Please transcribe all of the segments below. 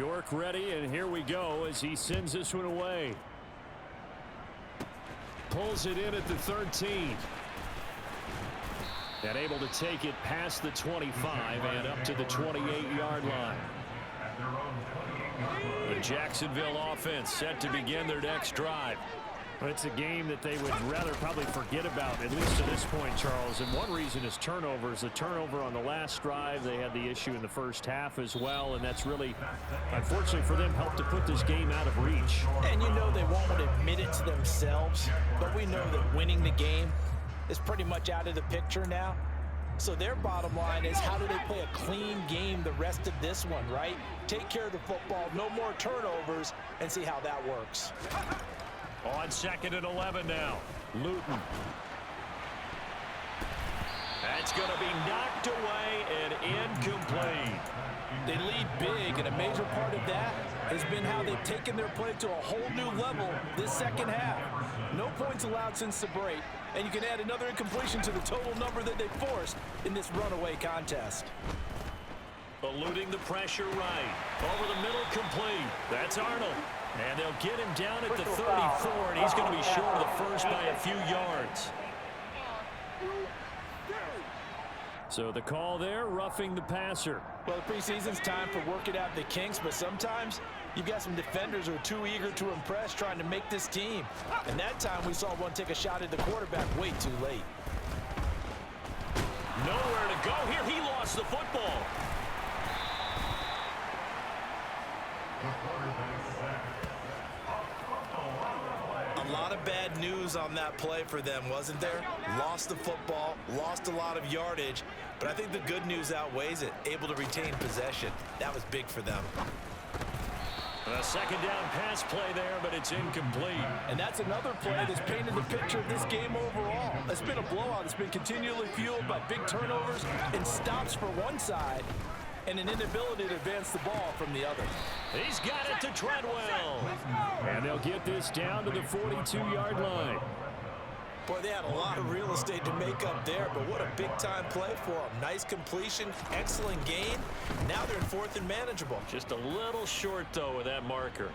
York ready, and here we go as he sends this one away. Pulls it in at the 13. And able to take it past the 25 and up to the 28-yard line. The Jacksonville offense set to begin their next drive. It's a game that they would rather probably forget about, at least to this point, Charles. And one reason is turnovers. The turnover on the last drive, they had the issue in the first half as well, and that's really, unfortunately for them, helped to put this game out of reach. And you know they won't admit it to themselves, but we know that winning the game is pretty much out of the picture now. So their bottom line is, how do they play a clean game the rest of this one, right? Take care of the football, no more turnovers, and see how that works. On 2nd and 11 now. Luton. That's going to be knocked away and incomplete. They lead big, and a major part of that has been how they've taken their play to a whole new level this second half. No points allowed since the break, and you can add another incompletion to the total number that they forced in this runaway contest. Eluding the pressure right. Over the middle, complete. That's Arnold. And they'll get him down at the 34, and he's going to be short of the first by a few yards. So the call there, roughing the passer. Well, the preseason's time for working out the kinks, but sometimes you've got some defenders who are too eager to impress, trying to make this team. And that time we saw one take a shot at the quarterback way too late. Nowhere to go here. He lost the football. A lot of bad news on that play for them, wasn't there? Lost the football, lost a lot of yardage, but I think the good news outweighs it. Able to retain possession. That was big for them. A second down pass play there, but it's incomplete. And that's another play that's painted the picture of this game overall. It's been a blowout. It's been continually fueled by big turnovers and stops for one side, and an inability to advance the ball from the other. He's got it to Treadwell. And they'll get this down to the 42-yard line. Boy, they had a lot of real estate to make up there, but what a big-time play for them. Nice completion, excellent gain. Now they're in 4th and manageable. Just a little short, though, with that marker.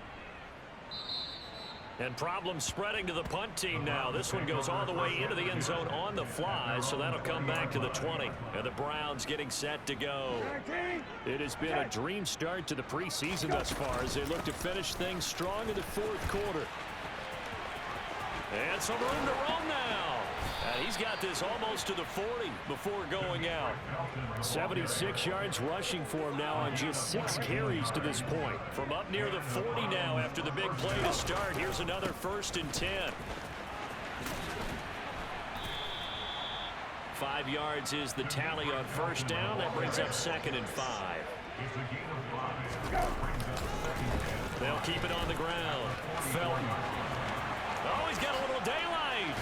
And problems spreading to the punt team now. This one goes all the way into the end zone on the fly, so that'll come back to the 20. And the Browns getting set to go. It has been a dream start to the preseason thus far as they look to finish things strong in the 4th quarter. And some room to roam now. And he's got this almost to the 40 before going out. 76 yards rushing for him now on just 6 carries to this point. From up near the 40 now after the big play to start. Here's another 1st and 10. 5 yards is the tally on 1st down. That brings up 2nd and 5. They'll keep it on the ground. Felton. Oh, he's got a little daylight.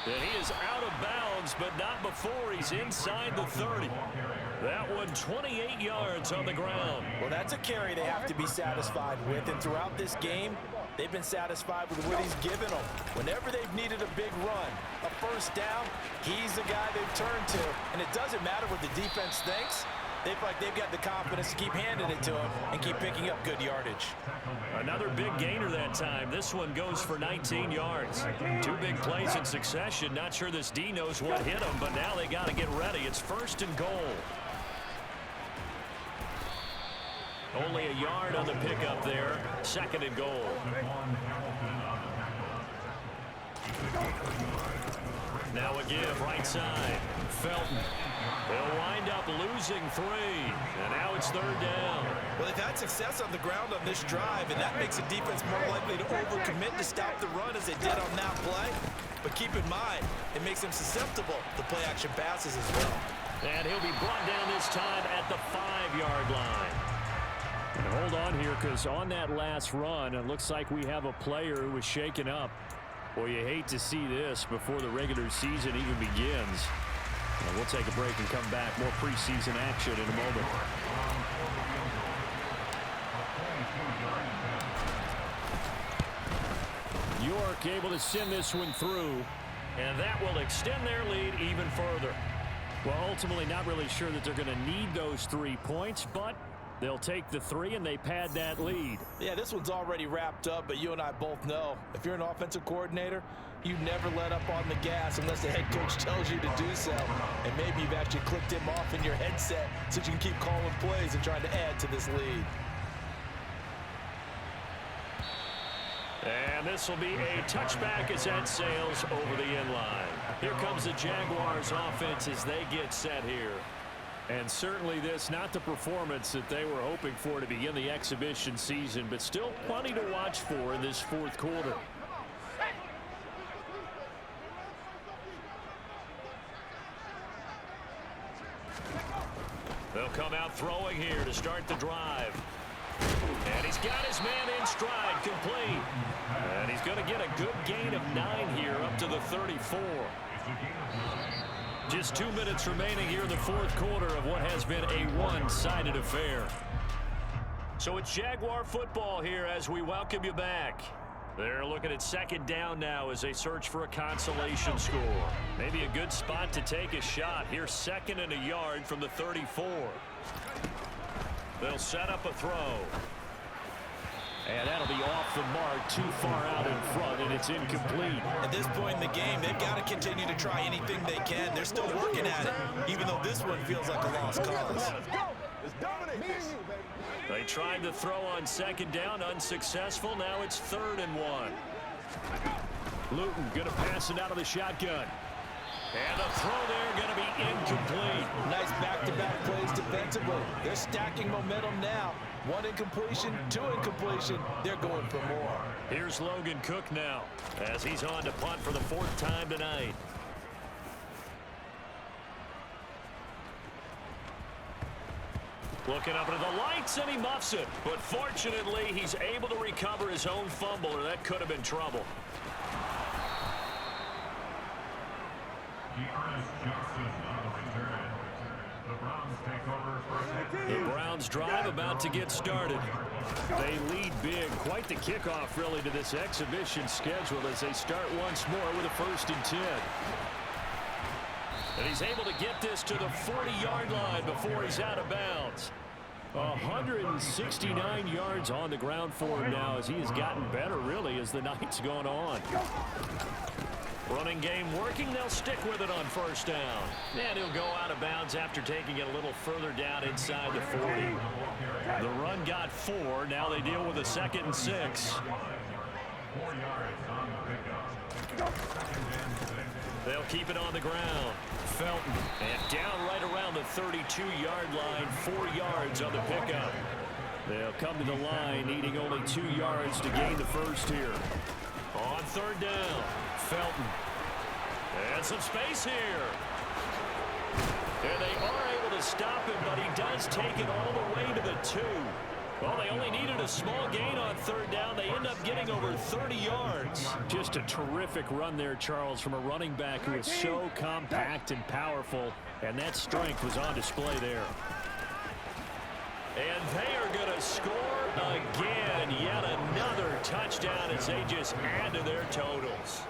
And he is out of bounds, but not before he's inside the 30. That one 28 yards on the ground. Well, that's a carry they have to be satisfied with. And throughout this game, they've been satisfied with what he's given them. Whenever they've needed a big run, a 1st down, he's the guy they've turned to. And it doesn't matter what the defense thinks. They feel like they've got the confidence to keep handing it to him and keep picking up good yardage. Another big gainer that time. This one goes for 19 yards. 2 big plays in succession. Not sure this D knows what hit him, but now they got to get ready. It's 1st and goal. Only a yard on the pickup there. 2nd and goal. Now a give right side. Felton. They'll wind up losing 3. And now it's 3rd down. Well, they've had success on the ground on this drive, and that makes a defense more likely to overcommit to stop the run as they did on that play. But keep in mind, it makes them susceptible to play-action passes as well. And he'll be brought down this time at the 5-yard line. And hold on here, because on that last run, it looks like we have a player who was shaken up. Boy, you hate to see this before the regular season even begins. And we'll take a break and come back. More preseason action in a moment. York able to send this one through. And that will extend their lead even further. Well, ultimately not really sure that they're going to need those 3 points, but They'll take the 3, and they pad that lead. Yeah, this one's already wrapped up, but you and I both know if you're an offensive coordinator, you never let up on the gas unless the head coach tells you to do so. And maybe you've actually clicked him off in your headset so you can keep calling plays and trying to add to this lead. And this will be a touchback as that sails over the end line. Here comes the Jaguars offense as they get set here. And certainly this, not the performance that they were hoping for to begin the exhibition season, but still plenty to watch for in this fourth quarter. They'll come out throwing here to start the drive. And he's got his man in stride, complete. And he's going to get a good gain of 9 here up to the 34. Just 2 minutes remaining here in the fourth quarter of what has been a one-sided affair. So it's Jaguar football here as we welcome you back. They're looking at second down now as they search for a consolation score. Maybe a good spot to take a shot. Here's 2nd and a yard from the 34. They'll set up a throw. And that'll be off the mark, too far out in front, and it's incomplete. At this point in the game, they've got to continue to try anything they can. They're still working at it, even though this one feels like a lost cause. They tried to throw on second down, unsuccessful. Now it's 3rd and 1. Luton going to pass it out of the shotgun. And the throw there going to be incomplete. Nice back-to-back plays defensively. They're stacking momentum now. 1 incompletion, 2 incompletion. They're going for more. Here's Logan Cook now as he's on to punt for the 4th time tonight. Looking up into the lights, and he muffs it. But fortunately, he's able to recover his own fumble, or that could have been trouble. The Browns drive about to get started. They lead big. Quite the kickoff, really, to this exhibition schedule as they start once more with a 1st and 10. And he's able to get this to the 40-yard line before he's out of bounds. 169 yards on the ground for him now as he has gotten better, really, as the night's gone on. Running game working. They'll stick with it on 1st down. And he'll go out of bounds after taking it a little further down inside the 40. The run got 4. Now they deal with a 2nd and 6. They'll keep it on the ground. Felton, and down right around the 32-yard line, 4 yards on the pickup. They'll come to the line, needing only 2 yards to gain the 1st here. On 3rd down, Felton. And some space here. And they are able to stop him, but he does take it all the way to the 2. Well, they only needed a small gain on 3rd down. They end up getting over 30 yards. Just a terrific run there, Charles, from a running back who is so compact and powerful, and that strength was on display there. And they are going to score again. Yet another touchdown as they just add to their totals.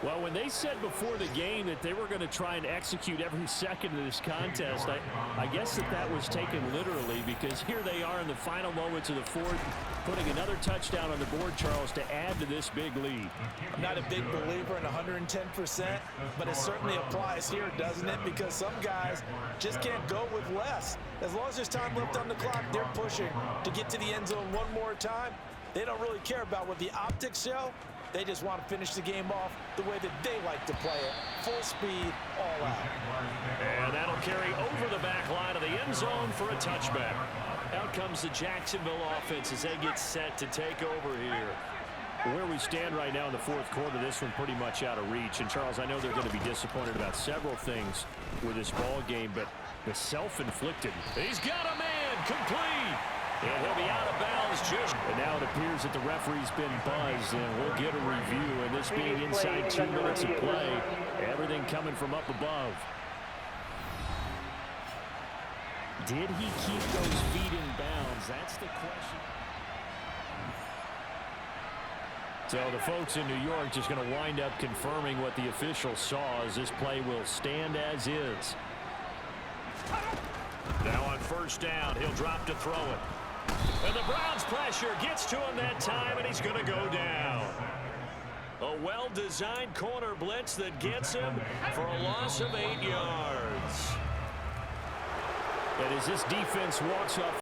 Well, when they said before the game that they were going to try and execute every second of this contest, I guess that was taken literally, because here they are in the final moments of the 4th, putting another touchdown on the board, Charles, to add to this big lead. I'm not a big believer in 110%, but it certainly applies here, doesn't it? Because some guys just can't go with less. As long as there's time left on the clock, they're pushing to get to the end zone one more time. They don't really care about what the optics show. They just want to finish the game off the way that they like to play it. Full speed, all out. And that'll carry over the back line of the end zone for a touchback. Out comes the Jacksonville offense as they get set to take over here. Where we stand right now in the 4th quarter, this one pretty much out of reach. And, Charles, I know they're going to be disappointed about several things with this ball game, but the self-inflicted. He's got a man, complete. And he'll be out of bounds just. And now it appears that the referee's been buzzed, and we'll get a review. And this being inside 2 minutes of play, everything coming from up above. Did he keep those feet in bounds? That's the question. So the folks in New York just going to wind up confirming what the official saw, as this play will stand as is. Now on first down. He'll drop to throw it. And the Browns' pressure gets to him that time, and he's going to go down. A well-designed corner blitz that gets him for a loss of 8 yards. And as this defense walks off